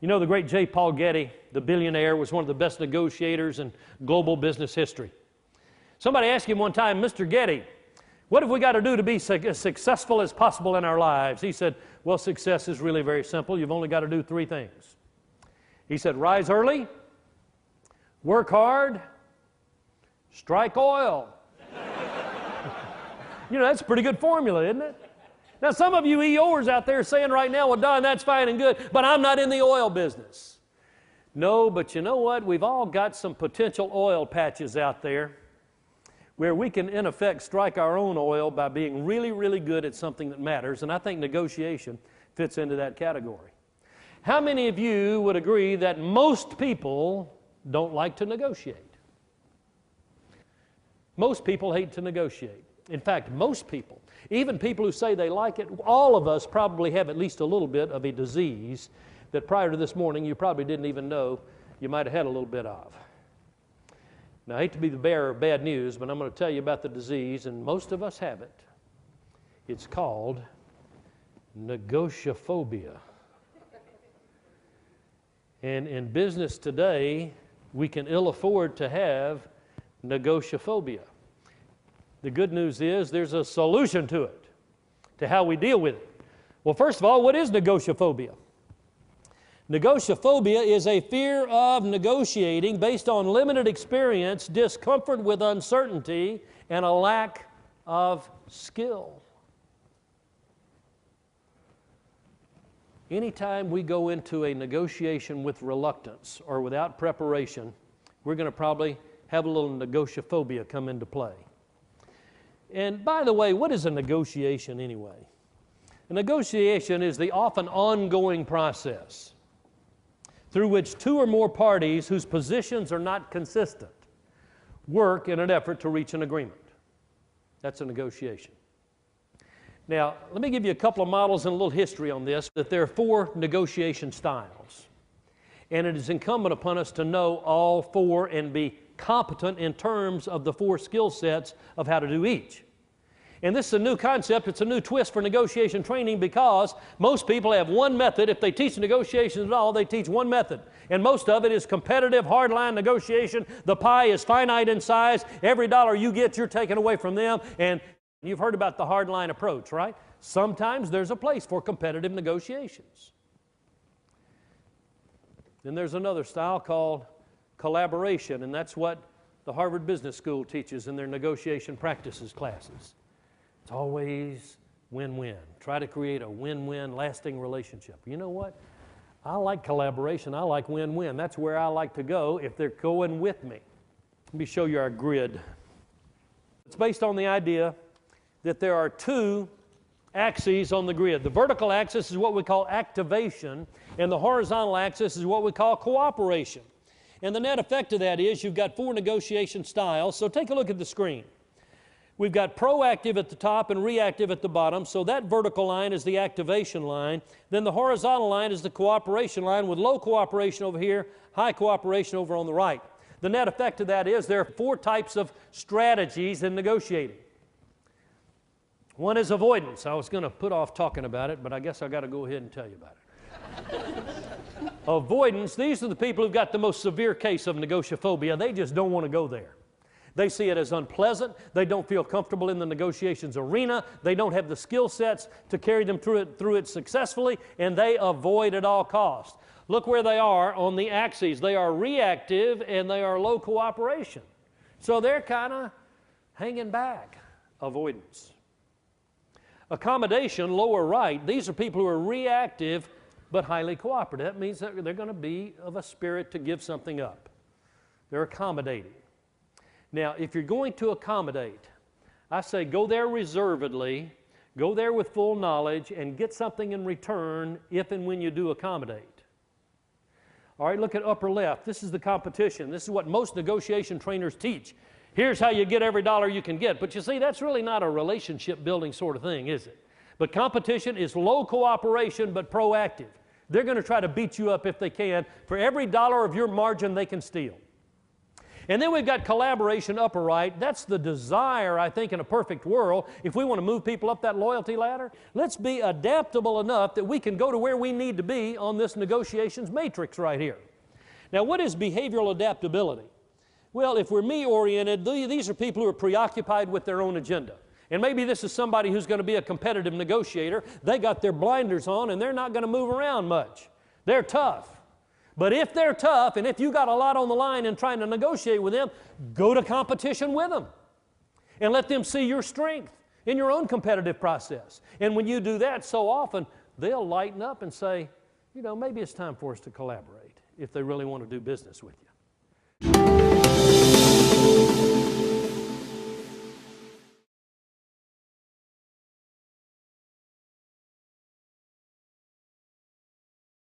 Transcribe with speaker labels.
Speaker 1: You know, the great J. Paul Getty, the billionaire, was one of the best negotiators in global business history. Somebody asked him one time, Mr. Getty, what have we got to do to be as successful as possible in our lives? He said, well, success is really very simple. You've only got to do 3 things. He said, rise early, work hard, strike oil. You know, that's a pretty good formula, isn't it? Now, some of you EOers out there saying right now, well, Don, that's fine and good, but I'm not in the oil business. No, but you know what? We've all got some potential oil patches out there where we can, in effect, strike our own oil by being really, really good at something that matters, and I think negotiation fits into that category. How many of you would agree that most people don't like to negotiate? Most people hate to negotiate. In fact, most people, even people who say they like it, all of us probably have at least a little bit of a disease that prior to this morning you probably didn't even know you might have had a little bit of. Now, I hate to be the bearer of bad news, but I'm going to tell you about the disease, and most of us have it. It's called Negocio Phobia. And in business today, we can ill afford to have Negocio Phobia. The good news is there's a solution to it, to how we deal with it. Well, first of all, what is Negocio Phobia? Negocio Phobia is a fear of negotiating based on limited experience, discomfort with uncertainty, and a lack of skill. Anytime we go into a negotiation with reluctance or without preparation, we're going to probably have a little Negocio Phobia come into play. And by the way, what is a negotiation anyway? A negotiation is the often ongoing process through which 2 or more parties whose positions are not consistent work in an effort to reach an agreement. That's a negotiation. Now, let me give you a couple of models and a little history on this, that there are 4 negotiation styles. And it is incumbent upon us to know all 4 and be competent in terms of the 4 skill sets of how to do each. And this is a new concept. It's a new twist for negotiation training because most people have one method. If they teach negotiations at all, they teach one method. And most of it is competitive, hardline negotiation. The pie is finite in size. Every dollar you get, you're taking away from them. And you've heard about the hardline approach, right? Sometimes there's a place for competitive negotiations. Then there's another style called collaboration, and that's what the Harvard Business School teaches in their negotiation practices classes. It's always win-win. Try to create a win-win, lasting relationship. You know what? I like collaboration. I like win-win. That's where I like to go if they're going with me. Let me show you our grid. It's based on the idea that there are 2 axes on the grid. The vertical axis is what we call activation, and the horizontal axis is what we call cooperation. And the net effect of that is you've got 4 negotiation styles. So take a look at the screen. We've got proactive at the top and reactive at the bottom. So that vertical line is the activation line. Then the horizontal line is the cooperation line with low cooperation over here, high cooperation over on the right. The net effect of that is there are 4 types of strategies in negotiating. One is avoidance. I was going to put off talking about it, but I guess I've got to go ahead and tell you about it. Avoidance, these are the people who've got the most severe case of Negocio Phobia. They just don't want to go there. They see it as unpleasant. They don't feel comfortable in the negotiations arena. They don't have the skill sets to carry them through it successfully, and they avoid at all costs. Look where they are on the axes. They are reactive and they are low cooperation. So they're kind of hanging back. Avoidance. Accommodation, lower right, these are people who are reactive but highly cooperative. That means that they're going to be of a spirit to give something up. They're accommodating. Now, if you're going to accommodate, I say go there reservedly, go there with full knowledge, and get something in return if and when you do accommodate. All right, look at upper left. This is the competition. This is what most negotiation trainers teach. Here's how you get every dollar you can get. But you see, that's really not a relationship building sort of thing, is it? But competition is low cooperation but proactive. They're going to try to beat you up if they can for every dollar of your margin they can steal. And then we've got collaboration upper right. That's the desire, I think, in a perfect world. If we want to move people up that loyalty ladder, let's be adaptable enough that we can go to where we need to be on this negotiations matrix right here. Now, what is behavioral adaptability? Well, if we're me-oriented, these are people who are preoccupied with their own agenda. And maybe this is somebody who's going to be a competitive negotiator. They got their blinders on and they're not going to move around much. They're tough. But if they're tough and if you got a lot on the line in trying to negotiate with them, go to competition with them and let them see your strength in your own competitive process. And when you do that so often, they'll lighten up and say, you know, maybe it's time for us to collaborate if they really want to do business with you.